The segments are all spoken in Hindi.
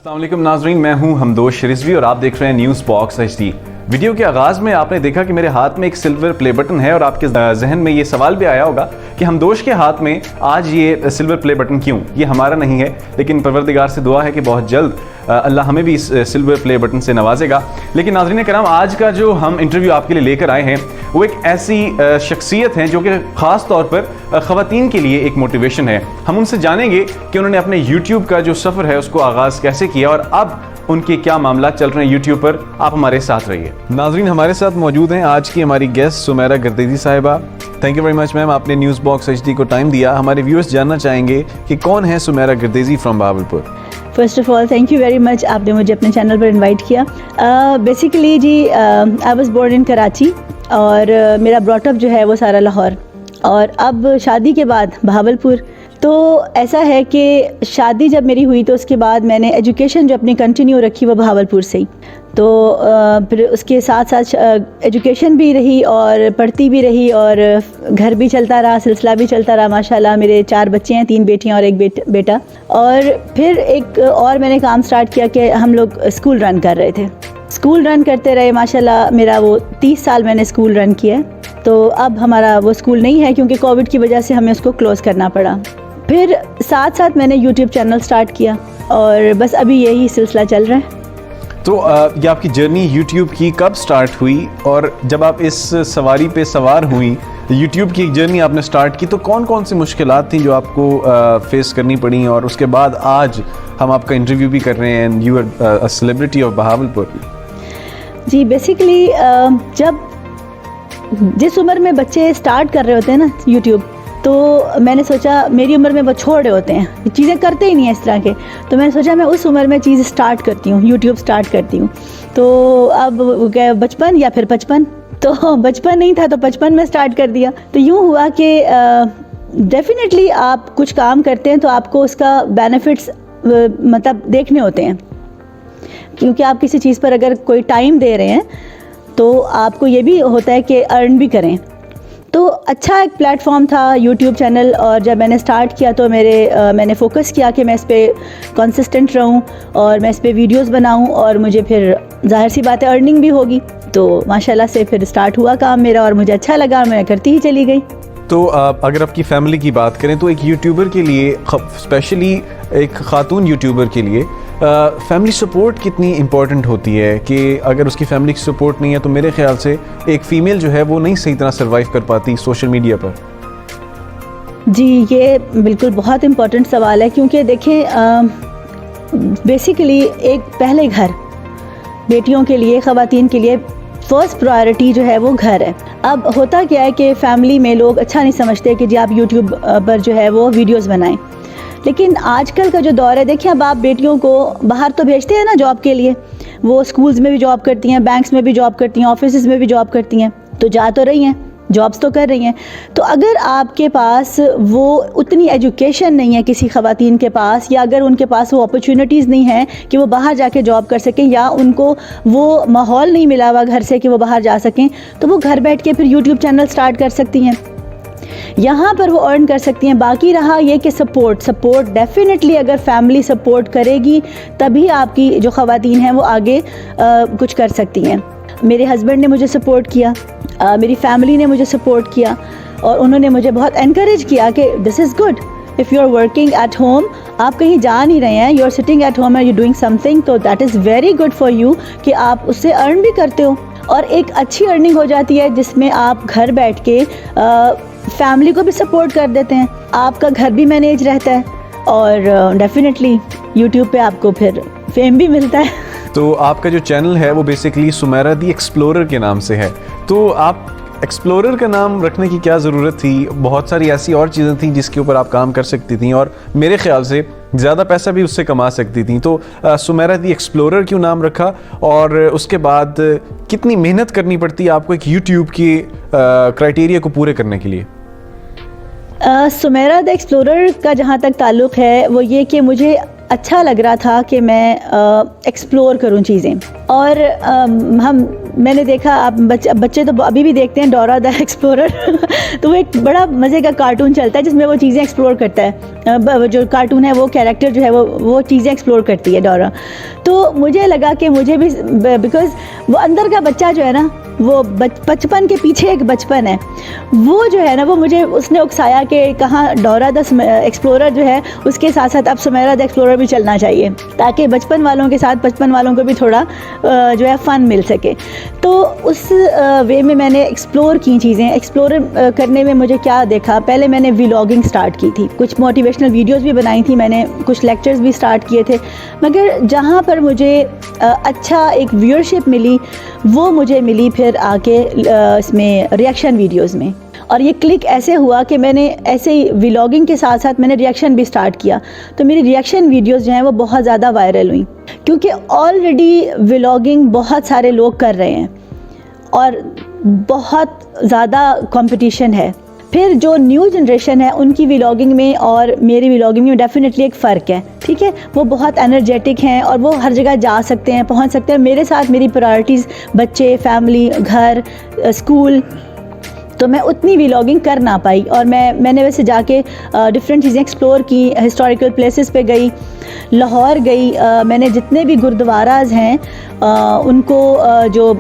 अस्सलाम वालेकुम नाज़रीन, मैं हूं हमदोश रिजवी और आप देख रहे हैं न्यूज़ बॉक्स HD। वीडियो के आगाज़ में आपने देखा कि मेरे हाथ में एक सिल्वर प्ले बटन है और आपके जहन में ये सवाल भी आया होगा कि हमदोश के हाथ में आज ये सिल्वर प्ले बटन क्यों। ये हमारा नहीं है, लेकिन परवरदिगार से दुआ है कि बहुत जल्द अल्लाह हमें भी इस सिल्वर प्ले बटन से नवाजेगा। लेकिन नाज़रीन कराम, आज का जो हम इंटरव्यू आपके लिए लेकर आए हैं वो एक ऐसी शख्सियत हैं जो कि ख़ास तौर पर ख़वातीन के लिए एक मोटिवेशन है। हम उनसे जानेंगे कि उन्होंने अपने यूट्यूब का जो सफ़र है उसको आगाज़ कैसे किया और अब उनके क्या मामला चल रहे हैं यूट्यूब पर। आप हमारे साथ रहिए। नाज़रीन, हमारे साथ मौजूद हैं आज की हमारी गेस्ट सुमेरा गर्देजी साहिबा। Thank you very much ma'am, आपने न्यूज़ बॉक्स HD को टाइम दिया। हमारे व्यूअर्स जानना चाहेंगे कि कौन है Sumera Gardezi from Bahawalpur. First of all thank you very much, आपने मुझे अपने चैनल पर इनवाइट किया। बेसिकली जी I was born in Karachi और मेरा ब्रॉटअप जो है वो सारा लाहौर, और अब शादी के बाद बहावलपुर। तो ऐसा है कि शादी जब मेरी हुई तो उसके बाद मैंने एजुकेशन जो अपनी कंटिन्यू रखी वो बहावलपुर से ही। तो फिर उसके साथ साथ एजुकेशन भी रही और पढ़ती भी रही और घर भी चलता रहा, सिलसिला भी चलता रहा। माशाल्लाह मेरे 4 बच्चे हैं, 3 बेटियां और 1 बेटा। और फिर एक और मैंने काम स्टार्ट किया कि हम लोग स्कूल रन कर रहे थे। स्कूल रन करते रहे, माशाल्लाह मेरा वो 30 साल मैंने स्कूल रन किया है। तो अब हमारा वो स्कूल नहीं है क्योंकि कोविड की वजह से हमें उसको क्लोज़ करना पड़ा। फिर साथ साथ मैंने यूट्यूब चैनल स्टार्ट किया और बस अभी यही सिलसिला चल रहा है। तो ये आपकी जर्नी यूट्यूब की कब स्टार्ट हुई, और जब आप इस सवारी पे सवार हुई, यूट्यूब की एक जर्नी आपने स्टार्ट की, तो कौन कौन सी मुश्किलात थी जो आपको फेस करनी पड़ी, और उसके बाद आज हम आपका इंटरव्यू भी कर रहे हैं and you are a celebrity of Bahawalpur. जी बेसिकली जब जिस उम्र में बच्चे स्टार्ट कर रहे होते हैं ना यूट्यूब, तो मैंने सोचा मेरी उम्र में वो छोड़ रहे होते हैं, चीज़ें करते ही नहीं है इस तरह के। तो मैंने सोचा मैं उस उम्र में चीज़ स्टार्ट करती हूँ, यूट्यूब स्टार्ट करती हूँ। तो अब बचपन या फिर 55, तो बचपन नहीं था तो 55 में स्टार्ट कर दिया। तो यूँ हुआ कि डेफिनेटली आप कुछ काम करते हैं तो आपको उसका बेनिफिट्स मतलब देखने होते हैं, क्योंकि आप किसी चीज़ पर अगर कोई टाइम दे रहे हैं तो आपको ये भी होता है कि अर्न भी करें। तो अच्छा एक प्लेटफॉर्म था यूट्यूब चैनल, और जब मैंने स्टार्ट किया तो मैंने फोकस किया कि मैं इस पर कंसिस्टेंट रहूं और मैं इस पर वीडियोस बनाऊं, और मुझे फिर जाहिर सी बात है अर्निंग भी होगी। तो माशाल्लाह से फिर स्टार्ट हुआ काम मेरा और मुझे अच्छा लगा, मैं करती ही चली गई। तो अगर आपकी फैमिली की बात करें तो एक यूट्यूबर के लिए, स्पेशली एक खातून यूट्यूबर के लिए फैमिली सपोर्ट कितनी इम्पॉर्टेंट होती है कि अगर उसकी फैमिली की सपोर्ट नहीं है तो मेरे ख्याल से एक फ़ीमेल जो है वो नहीं सही तरह सर्वाइव कर पाती सोशल मीडिया पर। जी ये बिल्कुल बहुत इम्पॉर्टेंट सवाल है, क्योंकि देखें बेसिकली एक पहले घर, बेटियों के लिए, ख़वातीन के लिए फर्स्ट प्रायोरिटी जो है वो घर है। अब होता क्या है कि फ़ैमिली में लोग अच्छा नहीं समझते कि जी आप यूट्यूब पर जो है वो वीडियोस बनाएं, लेकिन आजकल का जो दौर है, देखिए अब आप बेटियों को बाहर तो भेजते हैं ना जॉब के लिए, वो स्कूल्स में भी जॉब करती हैं, बैंक्स में भी जॉब करती हैं, ऑफिस में भी जॉब करती हैं, तो जा तो रही हैं, जॉब्स तो कर रही हैं। तो अगर आपके पास वो उतनी एजुकेशन नहीं है किसी ख़वातीन के पास, या अगर उनके पास वो अपॉर्चुनिटीज़ नहीं है कि वो बाहर जाके जॉब कर सकें, या उनको वो माहौल नहीं मिला हुआ घर से कि वो बाहर जा सकें, तो वो घर बैठ के फिर यूट्यूब चैनल स्टार्ट कर सकती हैं, यहाँ पर वो अर्न कर सकती हैं। बाकी रहा ये कि सपोर्ट डेफिनेटली अगर फैमिली सपोर्ट करेगी तभी आपकी जो ख़वातीन हैं वो आगे कुछ कर सकती हैं। मेरे हस्बैंड ने मुझे सपोर्ट किया, मेरी फैमिली ने मुझे सपोर्ट किया, और उन्होंने मुझे बहुत एनकरेज किया कि this is good if you are working at home, आप कहीं जा नहीं रहे हैं, you are sitting at home and you doing something, तो that is very good for you कि आप उससे अर्न भी करते हो, और एक अच्छी अर्निंग हो जाती है जिसमें आप घर बैठ के फैमिली को भी सपोर्ट कर देते हैं, आपका घर भी मैनेज रहता है, और डेफिनेटली यूट्यूब पे आपको फिर फेम भी मिलता है। तो आपका जो चैनल है वो बेसिकली सुमेरा दी एक्सप्लोरर के नाम से है। तो आप एक्सप्लोरर का नाम रखने की क्या ज़रूरत थी? बहुत सारी ऐसी और चीज़ें थी जिसके ऊपर आप काम कर सकती थी और मेरे ख्याल से ज़्यादा पैसा भी उससे कमा सकती थी। तो सुमेरा दी एक्सप्लोरर क्यों नाम रखा, और उसके बाद कितनी मेहनत करनी पड़ती है आपको एक यूट्यूब की क्राइटेरिया को पूरे करने के लिए? सुमेरा द एक्सप्लोरर का जहाँ तक ताल्लुक़ है वो ये कि मुझे अच्छा लग रहा था कि मैं एक्सप्लोर करूँ चीज़ें, और हम मैंने देखा, आप बच्चे तो अभी भी देखते हैं डोरा द एक्सप्लोरर तो वो एक बड़ा मज़े का कार्टून चलता है जिसमें वो चीज़ें एक्सप्लोर करता है, जो कार्टून है वो कैरेक्टर जो है वो चीज़ें एक्सप्लोर करती है डोरा। तो मुझे लगा कि मुझे भी, बिकॉज़ वो अंदर का बच्चा जो है ना, वो बचपन के पीछे एक बचपन है, वो जो है ना, वो मुझे उसने उकसाया कि कहाँ डोरा द एक्सप्लोरर जो है उसके साथ साथ अब सुमेरा द एक्सप्लोरर भी चलना चाहिए, ताकि बचपन वालों के साथ बचपन वालों को भी थोड़ा जो है फ़न मिल सके। तो उस वे में मैंने एक्सप्लोर की चीज़ें। एक्सप्लोर करने में मुझे क्या देखा, पहले मैंने व्लॉगिंग स्टार्ट की थी, कुछ मोटिवेशनल वीडियोस भी बनाई थी मैंने, कुछ लेक्चर्स भी स्टार्ट किए थे, मगर जहाँ पर मुझे अच्छा एक व्यूअरशिप मिली वो मुझे मिली फिर आके इसमें रिएक्शन वीडियोस में। और ये क्लिक ऐसे हुआ कि मैंने ऐसे ही व्लॉगिंग के साथ साथ मैंने रिएक्शन भी स्टार्ट किया, तो मेरी रिएक्शन वीडियोस जो हैं वो बहुत ज़्यादा वायरल हुई, क्योंकि ऑलरेडी व्लॉगिंग बहुत सारे लोग कर रहे हैं और बहुत ज़्यादा कंपटीशन है। फिर जो न्यू जनरेशन है उनकी व्लॉगिंग में और मेरी व्लॉगिंग में डेफिनेटली एक फ़र्क है, ठीक है। वो बहुत एनर्जेटिक हैं और वो हर जगह जा सकते हैं, पहुंच सकते हैं। मेरे साथ मेरी प्रायोरिटीज़ बच्चे, फैमिली, घर, स्कूल, तो मैं उतनी व्लॉगिंग कर ना पाई। और मैंने वैसे जाके डिफरेंट चीज़ें एक्सप्लोर की, हिस्टोरिकल प्लेसेस पे गई, लाहौर गई, मैंने जितने भी गुरुद्वाराज हैं उनको जो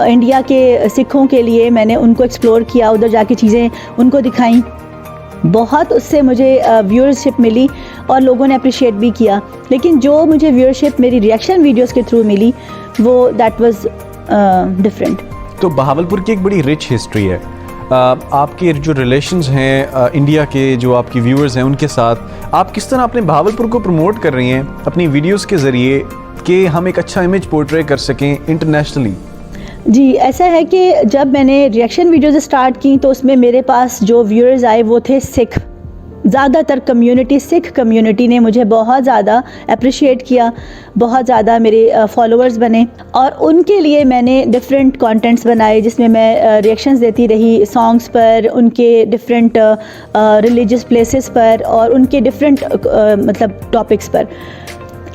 इंडिया के सिखों के लिए मैंने उनको एक्सप्लोर किया, उधर जाके चीज़ें उनको दिखाई। बहुत उससे मुझे व्यूअरशिप मिली और लोगों ने अप्रिशिएट भी किया। लेकिन जो मुझे व्यूअरशिप मेरी रिएक्शन वीडियोस के थ्रू मिली वो दैट वाज डिफरेंट। तो बहावलपुर की एक बड़ी रिच हिस्ट्री है। आपके जो रिलेशंस हैं इंडिया के, जो आपकी व्यूअर्स हैं उनके साथ, आप किस तरह अपने बहावलपुर को प्रमोट कर रही हैं अपनी वीडियोस के ज़रिए कि हम एक अच्छा इमेज पोर्ट्रे कर सकें इंटरनेशनली? जी, ऐसा है कि जब मैंने रिएक्शन वीडियोस स्टार्ट की तो उसमें मेरे पास जो व्यूअर्स आए वो थे सिख। ज़्यादातर कम्युनिटी, सिख कम्युनिटी ने मुझे बहुत ज़्यादा अप्रिशिएट किया, बहुत ज़्यादा मेरे फॉलोअर्स बने और उनके लिए मैंने डिफरेंट कंटेंट्स बनाए जिसमें मैं रिएक्शंस देती रही सॉन्ग्स पर, उनके डिफरेंट रिलीजियस प्लेसेस पर और उनके डिफरेंट मतलब टॉपिक्स पर।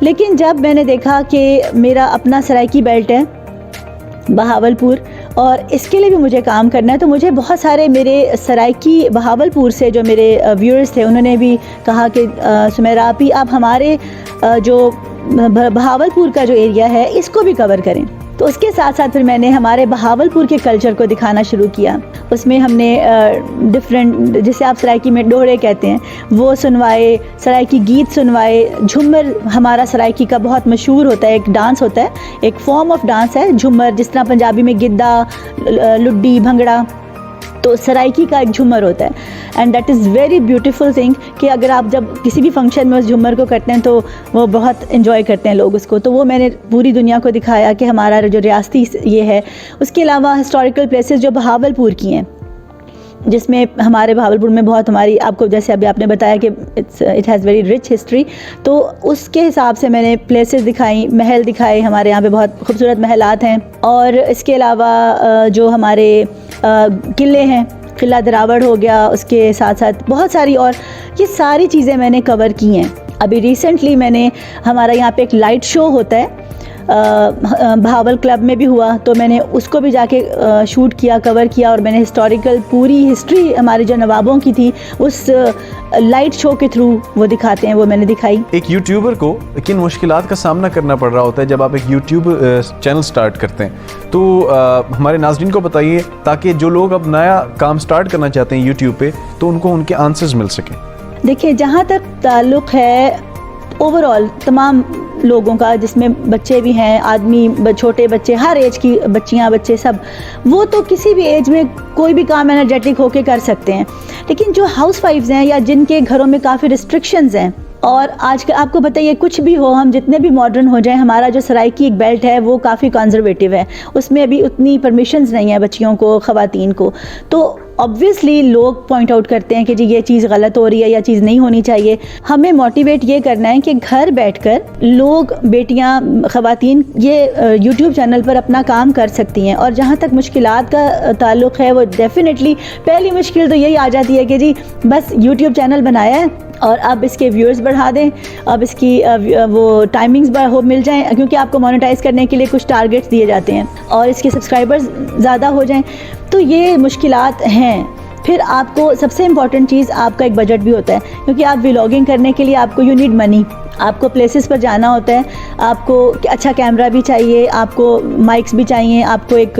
लेकिन जब मैंने देखा कि मेरा अपना सराइकी बेल्ट है बहावलपुर और इसके लिए भी मुझे काम करना है, तो मुझे बहुत सारे मेरे सराइकी बहावलपुर से जो मेरे व्यूअर्स थे उन्होंने भी कहा कि सुमेरा आप हमारे जो बहावलपुर का जो एरिया है इसको भी कवर करें। तो उसके साथ साथ फिर मैंने हमारे बहावलपुर के कल्चर को दिखाना शुरू किया। उसमें हमने डिफरेंट, जिसे आप सराइकी में डोहरे कहते हैं, वो सुनवाए, सराइकी गीत सुनवाए। झूमर हमारा सराइकी का बहुत मशहूर होता है, एक डांस होता है, एक फॉर्म ऑफ डांस है झूमर, जिस तरह पंजाबी में गिद्दा, लुड्डी, भंगड़ा, तो सराइकी का एक झूमर होता है। And that is very beautiful thing कि अगर आप जब किसी भी फंक्शन में उस झूमर को करते हैं तो वो बहुत इन्जॉय करते हैं लोग उसको। तो वो मैंने पूरी दुनिया को दिखाया कि हमारा जो रियासती ये है। उसके अलावा हिस्टोरिकल प्लेसेस जो बहावलपुर की हैं, जिसमें हमारे बहावलपुर में बहुत हमारी, आपको जैसे अभी आपने बताया कि it has very rich history, तो उसके हिसाब से मैंने प्लेसेस दिखाई, महल दिखाए। हमारे यहाँ पे बहुत खूबसूरत महलात हैं। और इसके अलावा जो हमारे किले हैं, किला दरावड़ हो गया, उसके साथ साथ बहुत सारी और ये सारी चीज़ें मैंने कवर की हैं। अभी रिसेंटली मैंने, हमारा यहाँ पे एक लाइट शो होता है बहावल क्लब में भी हुआ, तो मैंने उसको भी जाके शूट किया, कवर किया और मैंने हिस्टोरिकल पूरी हिस्ट्री हमारे जो नवाबों की थी उस लाइट शो के थ्रू वो दिखाते हैं, वो मैंने दिखाई। एक यूट्यूबर को किन मुश्किलात का सामना करना पड़ रहा होता है जब आप एक यूट्यूब चैनल स्टार्ट करते हैं, तो हमारे नाज़रीन को बताइए ताकि जो लोग अब नया काम स्टार्ट करना चाहते हैं यूट्यूब पे तो उनको उनके आंसर्स मिल सकें। देखिए, जहाँ तक ताल्लुक़ है ओवरऑल तमाम लोगों का, जिसमें बच्चे भी हैं, आदमी, छोटे बच्चे, हर एज की बच्चियां, बच्चे सब, वो तो किसी भी एज में कोई भी काम एनर्जेटिक होके कर सकते हैं। लेकिन जो हाउसवाइफ्स हैं या जिनके घरों में काफ़ी रिस्ट्रिक्शंस हैं, और आज आपको बताइए कुछ भी हो, हम जितने भी मॉडर्न हो जाएं, हमारा जो सराइकी एक बेल्ट है वो काफ़ी कंजर्वेटिव है, उसमें अभी उतनी परमिशंस नहीं है बच्चियों को, ख़वातीन को। तो ऑब्वियसली लोग पॉइंट आउट करते हैं कि जी ये चीज़ गलत हो रही है या चीज़ नहीं होनी चाहिए। हमें मोटिवेट ये करना है कि घर बैठकर लोग, बेटियां, ख़वातीन ये यूट्यूब चैनल पर अपना काम कर सकती हैं। और जहाँ तक मुश्किलात का ताल्लुक़ है, वो डेफिनेटली पहली मुश्किल तो यही आ जाती है कि जी बस यूट्यूब चैनल बनाया है और अब इसके व्यूअर्स बढ़ा दें, अब इसकी वो टाइमिंग्स मिल जाएं, क्योंकि आपको मोनेटाइज करने के लिए कुछ टारगेट्स दिए जाते हैं, और इसके सब्सक्राइबर्स ज़्यादा हो जाएं। तो ये मुश्किलात हैं। फिर आपको सबसे इम्पॉर्टेंट चीज़ आपका एक बजट भी होता है, क्योंकि आप व्लॉगिंग करने के लिए आपको यू नीड मनी, आपको प्लेसेस पर जाना होता है, आपको अच्छा कैमरा भी चाहिए, आपको माइक्स भी चाहिए, आपको एक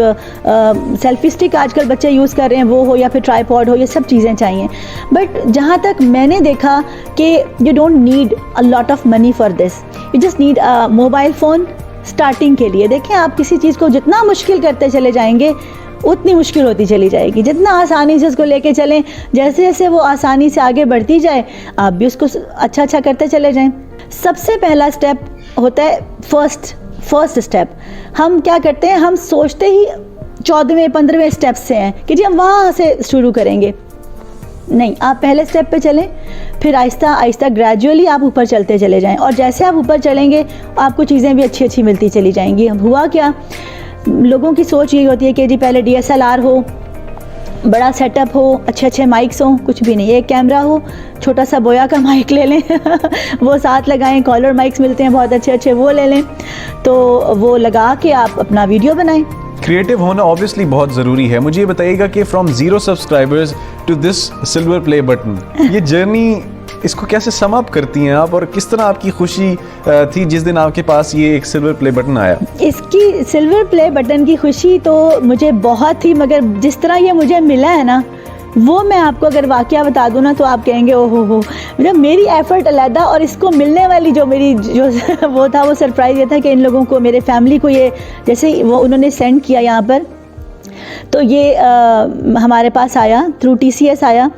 सेल्फी स्टिक आजकल बच्चे यूज़ कर रहे हैं वो हो, या फिर ट्राईपॉड हो, ये सब चीज़ें चाहिए। बट जहाँ तक मैंने देखा कि you don't need a lot of money for this, you just need a mobile phone starting के लिए। देखें, आप किसी चीज़ को जितना मुश्किल करते चले जाएंगे उतनी मुश्किल होती चली जाएगी। जितना आसानी से उसको लेके चलें, जैसे जैसे वो आसानी से आगे बढ़ती जाए, आप भी उसको अच्छा अच्छा करते चले जाएं। सबसे पहला स्टेप होता है फर्स्ट स्टेप। हम क्या करते हैं, हम सोचते ही 14वें 15वें स्टेप से हैं कि जी हम वहाँ से शुरू करेंगे। नहीं, आप पहले स्टेप पे चलें, फिर आहिस्ता आहिस्ता ग्रेजुअली आप ऊपर चलते चले जाएं, और जैसे आप ऊपर चलेंगे आपको चीज़ें भी अच्छी अच्छी मिलती चली जाएंगी। हुआ क्या, लोगों की सोच यही होती है कि जी पहले DSLR हो, बड़ा सेटअप हो, अच्छे अच्छे माइक्स हों। कुछ भी नहीं, एक कैमरा हो, छोटा सा बोया का माइक ले लें वो साथ लगाएं, कॉलर माइक्स मिलते हैं बहुत अच्छे अच्छे, वो ले लें, तो वो लगा के आप अपना वीडियो बनाएं। क्रिएटिव होना ऑब्वियसली बहुत ज़रूरी है। मुझे ये बताइएगा कि from 0 subscribers to this silver play button, ये जर्नी इसको कैसे सम अप करती हैं आप, और किस तरह आपकी खुशी थी जिस दिन आपके पास ये एक सिल्वर प्ले बटन आया? इसकी सिल्वर प्ले बटन की खुशी तो मुझे बहुत थी, मगर जिस तरह ये मुझे मिला है ना, वो मैं आपको अगर वाकया बता दूँ ना तो आप कहेंगे ओहो हो, मतलब मेरी एफर्ट अलग, और इसको मिलने वाली जो मेरी जो वो था, वो सरप्राइज़ ये था कि इन लोगों को, मेरे फैमिली को, ये जैसे वो उन्होंने सेंड किया यहाँ पर, तो ये हमारे पास आया थ्रू TCS आया,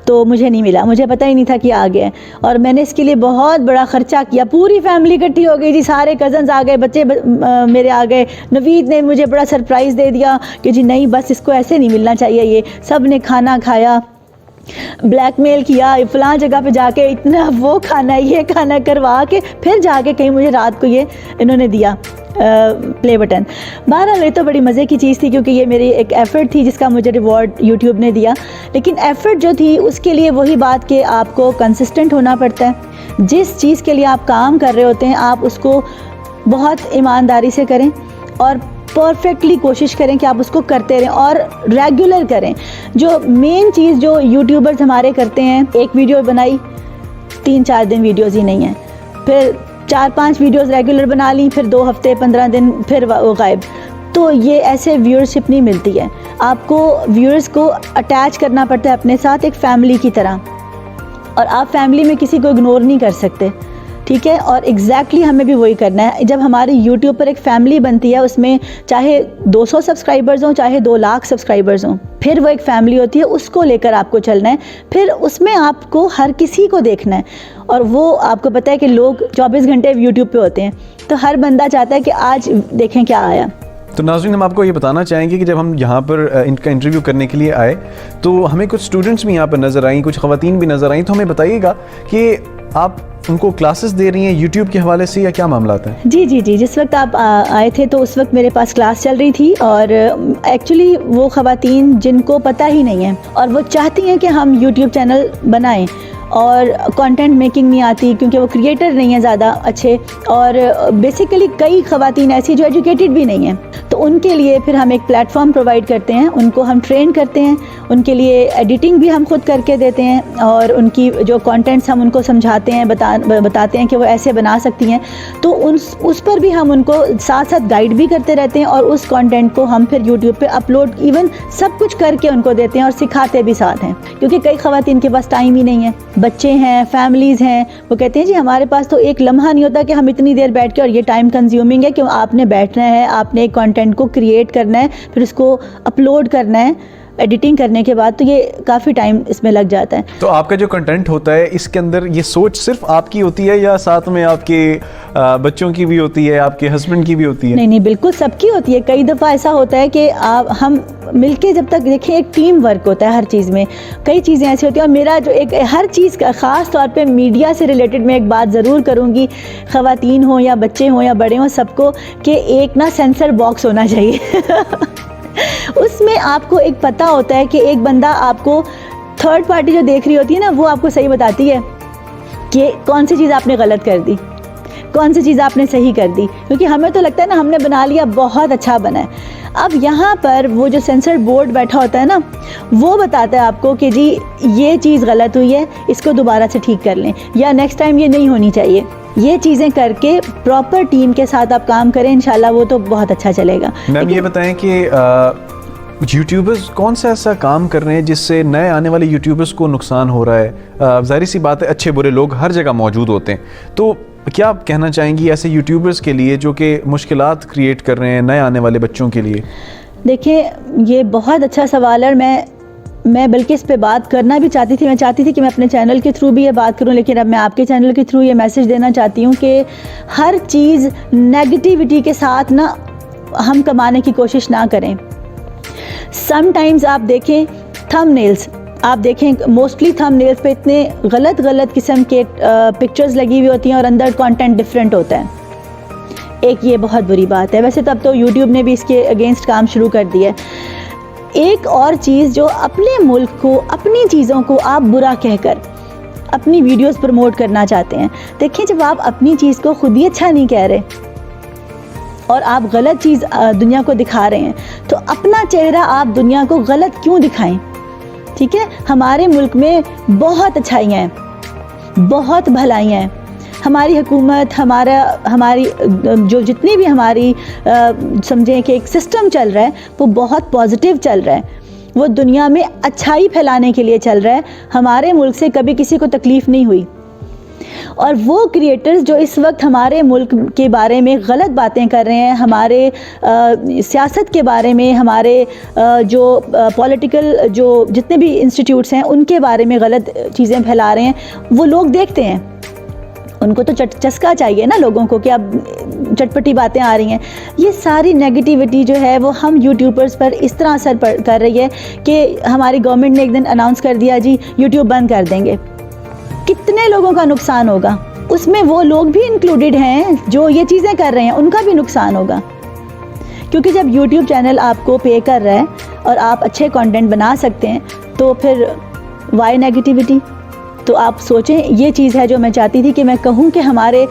तो मुझे नहीं मिला, मुझे पता ही नहीं था कि आ गया। और मैंने इसके लिए बहुत बड़ा ख़र्चा किया, पूरी फैमिली इकट्ठी हो गई जी, सारे कज़न्स आ गए, बच्चे मेरे आ गए, नवीद ने मुझे बड़ा सरप्राइज़ दे दिया कि जी नहीं, बस इसको ऐसे नहीं मिलना चाहिए। ये सब ने खाना खाया, ब्लैकमेल किया, फ़लाँ जगह पे जाके इतना वो खाना ये खाना करवा के फिर जाके कहीं मुझे रात को ये इन्होंने दिया प्ले बटन। बहरहाल ये तो बड़ी मज़े की चीज़ थी, क्योंकि ये मेरी एक एफ़र्ट थी जिसका मुझे रिवॉर्ड यूट्यूब ने दिया। लेकिन एफ़र्ट जो थी उसके लिए वही बात कि आपको कंसिस्टेंट होना पड़ता है। जिस चीज़ के लिए आप काम कर रहे होते हैं आप उसको बहुत ईमानदारी से करें, और परफेक्टली कोशिश करें कि आप उसको करते रहें और रेगुलर करें। जो मेन चीज़ जो यूट्यूबर्स हमारे करते हैं, एक वीडियो बनाई, 3-4 दिन वीडियोज़ ही नहीं है, फिर 4-5 वीडियोस रेगुलर बना ली, फिर 2 हफ्ते 15 दिन फिर वो गायब। तो ये ऐसे व्यूअरशिप नहीं मिलती है। आपको व्यूअर्स को अटैच करना पड़ता है अपने साथ एक फैमिली की तरह, और आप फैमिली में किसी को इग्नोर नहीं कर सकते, ठीक है। और एग्जैक्टली हमें भी वही करना है। जब हमारे यूट्यूब पर एक फैमिली बनती है, उसमें चाहे 200 सब्सक्राइबर्स हों, चाहे 2 लाख सब्सक्राइबर्स हों, फिर वो एक फैमिली होती है, उसको लेकर आपको चलना है। फिर उसमें आपको हर किसी को देखना है, और वो आपको पता है कि लोग 24 घंटे यूट्यूब पे होते हैं, तो हर बंदा चाहता है कि आज देखें क्या आया। तो नाज़रीन, हम आपको ये बताना चाहेंगे कि जब हम यहाँ पर इनका इंटरव्यू करने के लिए आए तो हमें कुछ स्टूडेंट्स भी यहाँ पर नज़र आई, कुछ ख़वातीन भी नज़र आई। तो हमें बताइएगा कि आप उनको क्लासेस दे रही हैं यूट्यूब के हवाले से, या क्या मामला था? जी जी जी, जिस वक्त आप आए थे तो उस वक्त मेरे पास क्लास चल रही थी, और एक्चुअली वो ख़वातीन जिनको पता ही नहीं है और वो चाहती हैं कि हम यूट्यूब चैनल बनाएं, और कंटेंट मेकिंग नहीं आती क्योंकि वो क्रिएटर नहीं है ज़्यादा अच्छे, और बेसिकली कई ख़वातीन ऐसी जो एजुकेटेड भी नहीं हैं, तो उनके लिए फिर हम एक प्लेटफॉर्म प्रोवाइड करते हैं, उनको हम ट्रेन करते हैं, उनके लिए एडिटिंग भी हम खुद करके देते हैं, और उनकी जो कंटेंट्स हम उनको समझाते हैं, बताते हैं कि वो ऐसे बना सकती हैं। तो उस पर भी हम उनको साथ साथ गाइड भी करते रहते हैं, और उस कंटेंट को हम फिर यूट्यूब पे अपलोड इवन सब कुछ करके उनको देते हैं, और सिखाते भी साथ हैं, क्योंकि कई ख़वातीन के पास टाइम ही नहीं है, बच्चे हैं, फैमिलीज़ हैं, वो कहते हैं जी हमारे पास तो एक लम्हा नहीं होता कि हम इतनी देर बैठ के, और ये टाइम कंज्यूमिंग है कि आपने बैठना है, आपने एक कंटेंट को क्रिएट करना है, फिर उसको अपलोड करना है एडिटिंग करने के बाद, तो ये काफ़ी टाइम इसमें लग जाता है। तो आपका जो कंटेंट होता है इसके अंदर ये सोच सिर्फ आपकी होती है, या साथ में आपके बच्चों की भी होती है, आपके हस्बैंड की भी होती है? नहीं नहीं, बिल्कुल सबकी होती है। कई दफ़ा ऐसा होता है कि हम मिलके, जब तक देखें एक टीम वर्क होता है हर चीज़ में, कई चीज़ें ऐसी होती हैं। और मेरा जो एक हर चीज़ का ख़ास तौर पे मीडिया से रिलेटेड मैं एक बात ज़रूर करूँगी, ख़वातीन हों या बच्चे हों या बड़े हों, सबको, कि एक ना सेंसर बॉक्स होना चाहिए उसमें आपको एक पता होता है कि एक बंदा आपको, थर्ड पार्टी जो देख रही होती है ना, वो आपको सही बताती है कि कौन सी चीज़ आपने गलत कर दी, कौन सी चीज़ आपने सही कर दी, क्योंकि हमें तो लगता है ना हमने बना लिया, बहुत अच्छा बना है। अब यहाँ पर वो जो सेंसर बोर्ड बैठा होता है ना, वो बताता है आपको कि जी ये चीज़ गलत हुई है, इसको दोबारा से ठीक कर लें, या नेक्स्ट टाइम ये नहीं होनी चाहिए। ये चीज़ें करके प्रॉपर टीम के साथ आप काम करें, इंशाल्लाह वो तो बहुत अच्छा चलेगा। मैम ये बताएं कि यूट्यूबर्स कौन सा ऐसा काम कर रहे हैं जिससे नए आने वाले यूट्यूबर्स को नुकसान हो रहा है? जाहिर सी बात है, अच्छे बुरे लोग हर जगह मौजूद होते हैं, तो क्या आप कहना चाहेंगी ऐसे यूट्यूबर्स के लिए जो कि मुश्किलात क्रिएट कर रहे हैं नए आने वाले बच्चों के लिए? देखिए, ये बहुत अच्छा सवाल है। मैं बल्कि इस पे बात करना भी चाहती थी। मैं चाहती थी कि मैं अपने चैनल के थ्रू भी ये बात करूं, लेकिन अब मैं आपके चैनल के थ्रू ये मैसेज देना चाहती हूँ कि हर चीज़ नेगेटिविटी के साथ ना हम कमाने की कोशिश ना करें। समटाइम्स आप देखें थंबनेल्स, आप देखें मोस्टली थंबनेल्स पे इतने गलत किस्म के पिक्चर्स लगी हुई होती हैं और अंदर कंटेंट डिफरेंट होता है। एक ये बहुत बुरी बात है। वैसे तब तो यूट्यूब ने भी इसके अगेंस्ट काम शुरू कर दिया है। एक और चीज़, जो अपने मुल्क को, अपनी चीज़ों को आप बुरा कहकर अपनी वीडियोस प्रमोट करना चाहते हैं, देखिए जब आप अपनी चीज़ को खुद ही अच्छा नहीं कह रहे और आप गलत चीज़ दुनिया को दिखा रहे हैं, तो अपना चेहरा आप दुनिया को गलत क्यों दिखाएं? ठीक है, हमारे मुल्क में बहुत अच्छाइयाँ हैं, बहुत भलाइयाँ हैं। हमारी हुकूमत, हमारी जो जितनी भी हमारी समझें कि एक सिस्टम चल रहा है, वो बहुत पॉजिटिव चल रहा है, वो दुनिया में अच्छाई फैलाने के लिए चल रहा है। हमारे मुल्क से कभी किसी को तकलीफ़ नहीं हुई। और वो क्रिएटर्स जो इस वक्त हमारे मुल्क के बारे में गलत बातें कर रहे हैं, हमारे सियासत के बारे में, हमारे जो पॉलिटिकल जो जितने भी इंस्टीट्यूट्स हैं उनके बारे में गलत चीज़ें फैला रहे हैं, वो लोग देखते हैं। उनको तो चस्का चाहिए ना लोगों को कि अब चटपटी बातें आ रही हैं। ये सारी नेगेटिविटी जो है वो हम यूट्यूबर्स पर इस तरह असर कर रही है कि हमारी गवर्नमेंट ने एक दिन अनाउंस कर दिया जी यूट्यूब बंद कर देंगे। कितने लोगों का नुकसान होगा? उसमें वो लोग भी इंक्लूडेड हैं जो ये चीज़ें कर रहे हैं, उनका भी नुकसान होगा। क्योंकि जब यूट्यूब चैनल आपको पे कर रहा है और आप अच्छे कंटेंट बना सकते हैं, तो फिर वाई नेगेटिविटी? तो आप सोचें, ये चीज़ है जो मैं चाहती थी कि मैं कहूँ कि हमारे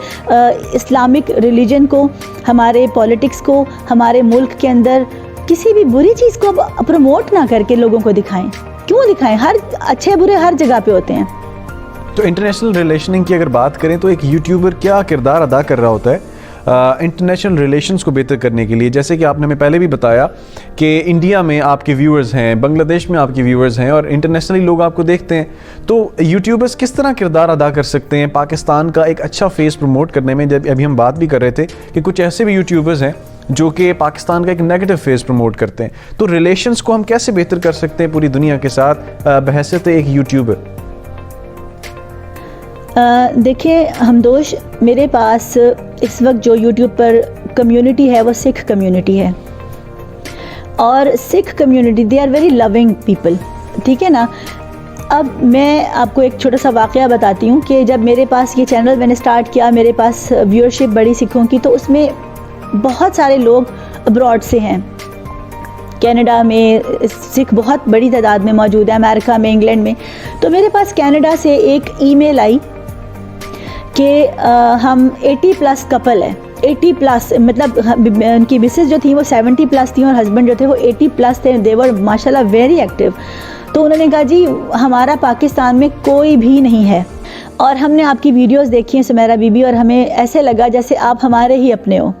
इस्लामिक रिलीजन को, हमारे पॉलिटिक्स को, हमारे मुल्क के अंदर किसी भी बुरी चीज़ को प्रमोट ना करके लोगों को दिखाएं। क्यों दिखाएं? हर अच्छे बुरे हर जगह पे होते हैं। तो इंटरनेशनल रिलेशनिंग की अगर बात करें तो एक यूट्यूबर क्या किरदार अदा कर रहा होता है इंटरनेशनल रिलेशंस को बेहतर करने के लिए? जैसे कि आपने हमें पहले भी बताया कि इंडिया में आपके व्यूअर्स हैं, बांग्लादेश में आपके व्यूअर्स हैं और इंटरनेशनली लोग आपको देखते हैं, तो यूट्यूबर्स किस तरह किरदार अदा कर सकते हैं पाकिस्तान का एक अच्छा फेस प्रमोट करने में? जब अभी हम बात भी कर रहे थे कि कुछ ऐसे भी यूट्यूबर्स हैं जो कि पाकिस्तान का एक नेगेटिव फेस प्रमोट करते हैं, तो रिलेशंस को हम कैसे बेहतर कर सकते हैं पूरी दुनिया के साथ बहैसियत एक यूट्यूबर? देखिए हमदोश, मेरे पास इस वक्त जो यूट्यूब पर कम्युनिटी है वो सिख कम्युनिटी है, और Sikh community they are very loving people, ठीक है ना। अब मैं आपको एक छोटा सा वाक़या बताती हूँ कि जब मेरे पास ये चैनल मैंने स्टार्ट किया, मेरे पास व्यूअरशिप बड़ी सिखों की, तो उसमें बहुत सारे लोग अब्रॉड से हैं। कनाडा में सिख बहुत बड़ी तादाद में मौजूद है, अमेरिका में, इंग्लैंड में। तो मेरे पास कनाडा से एक ईमेल आई कि हम 80+ कपल है। 80+ मतलब उनकी मिसेस जो थी वो 70+ थी और हस्बैंड जो थे वो 80+ थे। देवर माशाल्लाह वेरी एक्टिव। तो उन्होंने कहा जी हमारा पाकिस्तान में कोई भी नहीं है और हमने आपकी वीडियोस देखी हैं सुमेरा बीबी, और हमें ऐसे लगा जैसे आप हमारे ही अपने हो।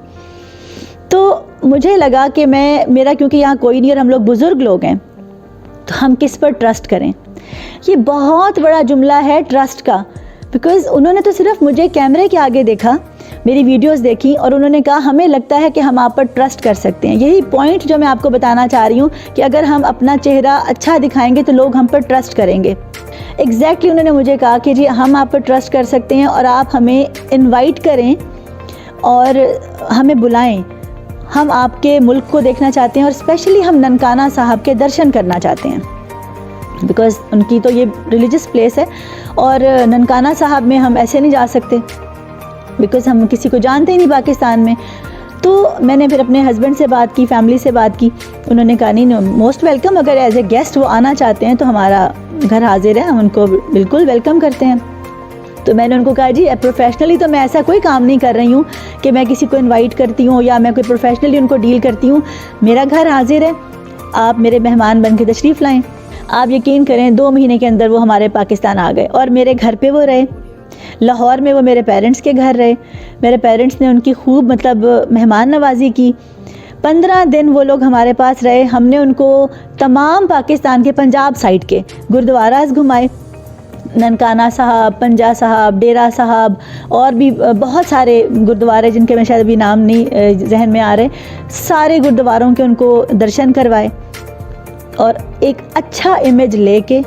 तो मुझे लगा कि मेरा क्योंकि यहाँ कोई नहीं और हम लोग बुज़ुर्ग लोग हैं, तो हम किस पर ट्रस्ट करें। ये बहुत बड़ा जुमला है ट्रस्ट का, बिकॉज़ उन्होंने तो सिर्फ मुझे कैमरे के आगे देखा, मेरी वीडियोस देखी और उन्होंने कहा हमें लगता है कि हम आप पर ट्रस्ट कर सकते हैं। यही पॉइंट जो मैं आपको बताना चाह रही हूँ कि अगर हम अपना चेहरा अच्छा दिखाएंगे तो लोग हम पर ट्रस्ट करेंगे। एग्जैक्टली उन्होंने मुझे कहा कि जी हम आप पर ट्रस्ट कर सकते हैं और आप हमें इन्वाइट करें और हमें बुलाएं। हम आपके मुल्क को देखना चाहते हैं और स्पेशली हम ननकाना साहब के दर्शन करना चाहते हैं, बिकॉज़ उनकी तो ये रिलीजियस प्लेस है और ननकाना साहब में हम ऐसे नहीं जा सकते बिकॉज़ हम किसी को जानते ही नहीं पाकिस्तान में। तो मैंने फिर अपने हस्बैंड से बात की, फैमिली से बात की, उन्होंने कहा नहीं मोस्ट वेलकम, अगर एज ए गेस्ट वो आना चाहते हैं तो हमारा घर हाजिर है, हम उनको बिल्कुल वेलकम करते हैं। तो मैंने उनको कहा जी प्रोफेशनली तो मैं ऐसा कोई काम नहीं कर रही हूँ कि मैं किसी को इनवाइट करती हूँ या मैं कोई प्रोफेशनली उनको डील करती हूँ। मेरा घर हाजिर है, आप मेरे मेहमान बन के तशरीफ़ लाएँ। आप यकीन करें 2 महीने के अंदर वो हमारे पाकिस्तान आ गए और मेरे घर पे वो रहे। लाहौर में वो मेरे पेरेंट्स के घर रहे। मेरे पेरेंट्स ने उनकी खूब मतलब मेहमान नवाजी की। 15 दिन वो लोग हमारे पास रहे। हमने उनको तमाम पाकिस्तान के पंजाब साइड के गुरुद्वारास घुमाए, ननकाना साहब, पंजा साहब, डेरा साहब और भी बहुत सारे गुरुद्वारे जिनके मैं शायद अभी नाम नहीं जहन में आ रहे, सारे गुरुद्वारों के उनको दर्शन करवाए और एक अच्छा इमेज लेके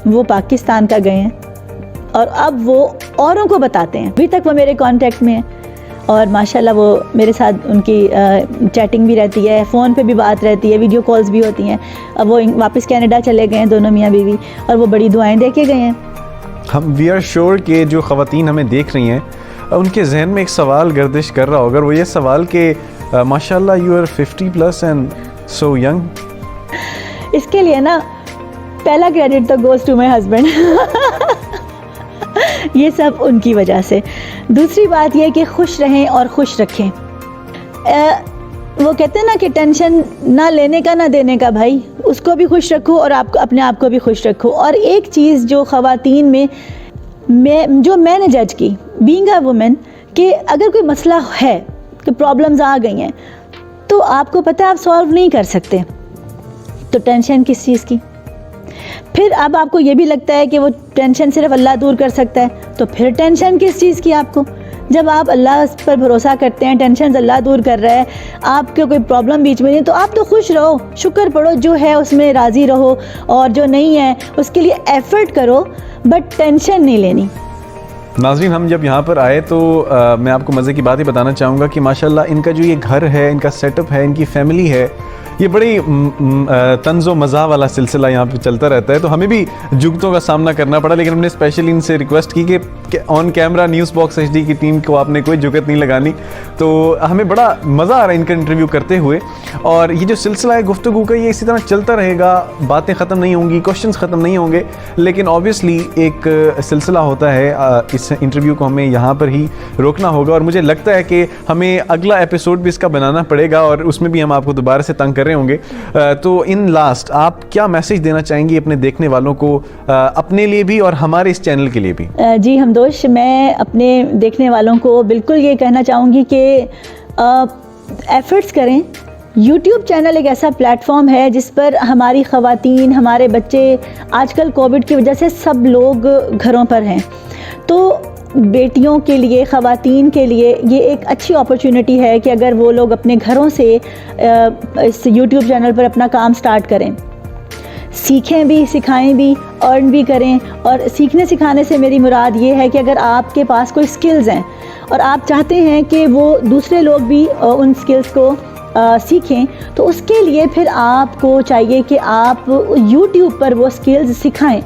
वो पाकिस्तान का गए हैं और अब वो औरों को बताते हैं। अभी तक वो मेरे कांटेक्ट में हैं और माशाल्लाह वो मेरे साथ उनकी चैटिंग भी रहती है, फ़ोन पे भी बात रहती है, वीडियो कॉल्स भी होती हैं। अब वो वापस कनाडा चले गए हैं दोनों मियाँ बीवी और वो बड़ी दुआएं दे के गए हैं। हम वी आर श्योर कि जो ख़वातीन हमें देख रही हैं उनके जहन में एक सवाल गर्दिश कर रहा होगा, वो ये सवाल कि माशाल्लाह you are 50+ and so young. इसके लिए ना पहला क्रेडिट तो गोज़ टू माई हस्बैंड ये सब उनकी वजह से। दूसरी बात यह कि खुश रहें और खुश रखें। वो कहते हैं ना कि टेंशन ना लेने का ना देने का, भाई उसको भी खुश रखो और आप अपने आप को भी खुश रखो। और एक चीज़ जो ख़वातीन में जो मैंने जज की बीइंग अ वुमेन, कि अगर कोई मसला है कि प्रॉब्लम्स आ गई हैं तो आपको पता है आप सॉल्व नहीं कर सकते, तो टेंशन किस चीज़ की। फिर अब आपको ये भी लगता है कि वो टेंशन सिर्फ अल्लाह दूर कर सकता है, तो फिर टेंशन किस चीज़ की आपको। जब आप अल्लाह पर भरोसा करते हैं, टेंशन अल्लाह दूर कर रहा है, आपके कोई प्रॉब्लम बीच में नहीं, तो आप तो खुश रहो, शुक्र पढ़ो, जो है उसमें राज़ी रहो और जो नहीं है उसके लिए एफर्ट करो, बट टेंशन नहीं लेनी। नाज़रीन, हम जब यहाँ पर आए तो मैं आपको मज़े की बात ही बताना चाहूँगा कि माशाल्लाह इनका जो ये घर है, इनका सेटअप है, इनकी फैमिली है, ये बड़ी तंज़ो मज़ा वाला सिलसिला यहाँ पे चलता रहता है। तो हमें भी जुगतों का सामना करना पड़ा, लेकिन हमने स्पेशली इनसे रिक्वेस्ट की कि ऑन कैमरा न्यूज़ बॉक्स HD की टीम को आपने कोई जुगत नहीं लगानी। तो हमें बड़ा मज़ा आ रहा है इनका इंटरव्यू करते हुए, और ये जो सिलसिला है गुफ्तगू का, ये इसी तरह चलता रहेगा, बातें ख़त्म नहीं होंगी, क्वेश्चंस ख़त्म नहीं होंगे, लेकिन ऑब्वियसली एक सिलसिला होता है। इस इंटरव्यू को हमें यहाँ पर ही रोकना होगा और मुझे लगता है कि हमें अगला एपिसोड भी इसका बनाना पड़ेगा और उसमें भी हम आपको दोबारा से तंग कर रहे होंगे। तो इन लास्ट आप क्या मैसेज देना चाहेंगी अपने देखने वालों को, अपने लिए भी और हमारे इस चैनल के लिए भी? जी हमदोश, मैं अपने देखने वालों को बिल्कुल ये कहना चाहूँगी कि एफ़र्ट्स करें। YouTube चैनल एक ऐसा प्लेटफॉर्म है जिस पर हमारी ख़वातीन, हमारे बच्चे, आजकल कोविड की वजह से सब लोग घरों पर हैं, तो बेटियों के लिए, ख़वातीन के लिए ये एक अच्छी अपॉर्चुनिटी है कि अगर वो लोग अपने घरों से इस YouTube चैनल पर अपना काम स्टार्ट करें, सीखें भी, सिखाएं भी, अर्न भी करें। और सीखने सिखाने से मेरी मुराद ये है कि अगर आपके पास कोई स्किल्स हैं और आप चाहते हैं कि वो दूसरे लोग भी उन स्किल्स को सीखें, तो उसके लिए फिर आपको चाहिए कि आप YouTube पर वो स्किल्स सिखाएं।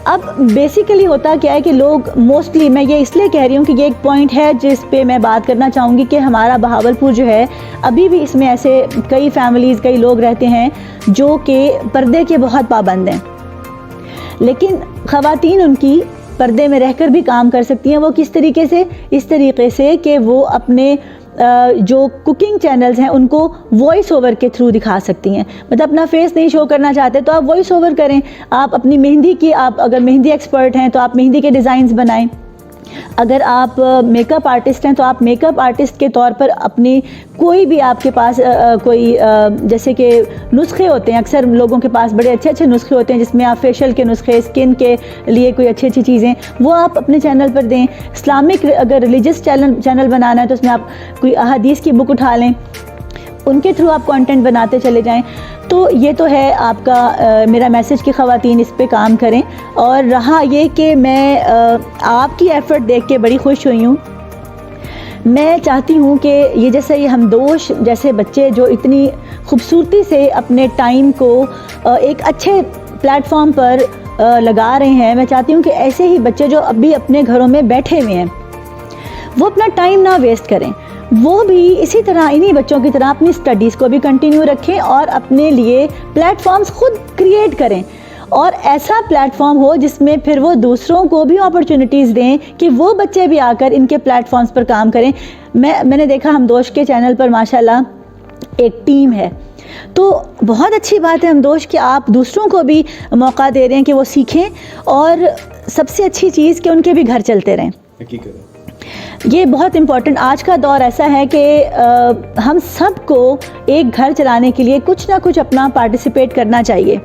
अब बेसिकली होता क्या है कि लोग मोस्टली, मैं ये इसलिए कह रही हूँ कि ये एक पॉइंट है जिस पे मैं बात करना चाहूँगी कि हमारा बहावलपुर जो है, अभी भी इसमें ऐसे कई फैमिलीज़, कई लोग रहते हैं जो कि पर्दे के बहुत पाबंद हैं, लेकिन ख़वातीन उनकी पर्दे में रहकर भी काम कर सकती हैं। वो किस तरीके से? इस तरीके से कि वो अपने जो कुकिंग चैनल्स हैं उनको वॉइस ओवर के थ्रू दिखा सकती हैं। मतलब अपना फेस नहीं शो करना चाहते तो आप वॉइस ओवर करें। आप अपनी मेहंदी की, आप अगर मेहंदी एक्सपर्ट हैं तो आप मेहंदी के डिज़ाइंस बनाएं। अगर आप मेकअप आर्टिस्ट हैं तो आप मेकअप आर्टिस्ट के तौर पर अपनी कोई भी आपके पास कोई जैसे कि नुस्खे होते हैं, अक्सर लोगों के पास बड़े अच्छे अच्छे नुस्खे होते हैं जिसमें आप फेशियल के नुस्खे, स्किन के लिए कोई अच्छी अच्छी चीज़ें, वो आप अपने चैनल पर दें। इस्लामिक अगर रिलीजियस चैनल बनाना है तो उसमें आप कोई अहादीस की बुक उठा लें, उनके थ्रू आप कंटेंट बनाते चले जाएं। तो ये तो है आपका मेरा मैसेज कि ख़वातीन इस पे काम करें। और रहा ये कि मैं आपकी एफ़र्ट देख के बड़ी खुश हुई हूँ। मैं चाहती हूँ कि ये जैसे ये हमदोश जैसे बच्चे जो इतनी खूबसूरती से अपने टाइम को एक अच्छे प्लेटफॉर्म पर लगा रहे हैं, मैं चाहती हूँ कि ऐसे ही बच्चे जो अभी अपने घरों में बैठे हुए हैं वो अपना टाइम ना वेस्ट करें, वो भी इसी तरह इन्हीं बच्चों की तरह अपनी स्टडीज़ को भी कंटिन्यू रखें और अपने लिए प्लेटफॉर्म्स खुद क्रिएट करें और ऐसा प्लेटफॉर्म हो जिसमें फिर वो दूसरों को भी अपॉर्चुनिटीज़ दें कि वो बच्चे भी आकर इनके प्लेटफॉर्म्स पर काम करें। मैंने देखा हमदोश के चैनल पर माशाल्लाह एक टीम है, तो बहुत अच्छी बात है हमदोश कि आप दूसरों को भी मौका दे रहे हैं कि वो सीखें, और सबसे अच्छी चीज़ कि उनके भी घर चलते रहें। ये बहुत इम्पोर्टेंट आज का दौर ऐसा है कि हम सबको एक घर चलाने के लिए कुछ ना कुछ अपना पार्टिसिपेट करना चाहिए,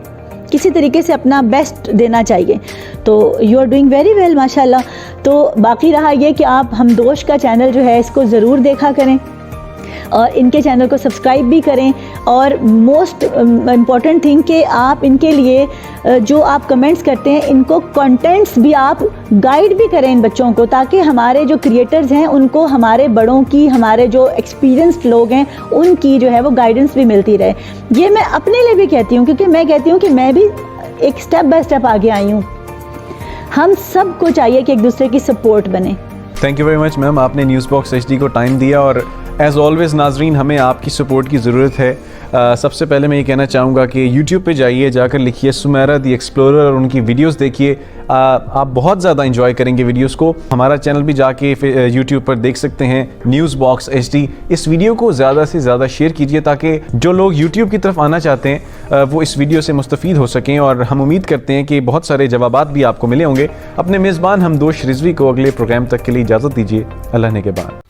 किसी तरीके से अपना बेस्ट देना चाहिए। तो you are doing very well माशाल्लाह। तो बाकी रहा ये कि आप हमदोश का चैनल जो है इसको ज़रूर देखा करें और इनके चैनल को सब्सक्राइब भी करें, और मोस्ट इम्पॉर्टेंट थिंग कि आप इनके लिए जो आप कमेंट्स करते हैं इनको कंटेंट्स भी आप गाइड भी करें इन बच्चों को, ताकि हमारे जो क्रिएटर्स हैं उनको हमारे बड़ों की, हमारे जो एक्सपीरियंस्ड लोग हैं उनकी जो है वो गाइडेंस भी मिलती रहे। ये मैं अपने लिए भी कहती हूँ, क्योंकि मैं कहती हूँ कि मैं भी एक स्टेप बाय स्टेप आगे आई हूँ। हम सबको चाहिए कि एक दूसरे की सपोर्ट बने। Thank you very much ma'am, आपने न्यूज़ बॉक्स HD को टाइम दिया, और एज़ ऑलवेज़ नाजरीन हमें आपकी सपोर्ट की ज़रूरत है। सबसे पहले मैं ये कहना चाहूँगा कि YouTube पे जाइए, जाकर लिखिए सुमेरा दी एक्सप्लोरर और उनकी वीडियोस देखिए। आप बहुत ज़्यादा इंजॉय करेंगे वीडियोस को। हमारा चैनल भी जाके YouTube पर देख सकते हैं, न्यूज़ बॉक्स HD। इस वीडियो को ज़्यादा से ज़्यादा शेयर कीजिए ताकि जो लोग YouTube की तरफ आना चाहते हैं वो इस वीडियो से मुस्तफ़ीद हो सकें, और हम उम्मीद करते हैं कि बहुत सारे जवाबात भी आपको मिले होंगे। अपने मेज़बान हमदोश रिजवी को अगले प्रोग्राम तक के लिए इजाज़त दीजिए। अल्लाह ने के बाद।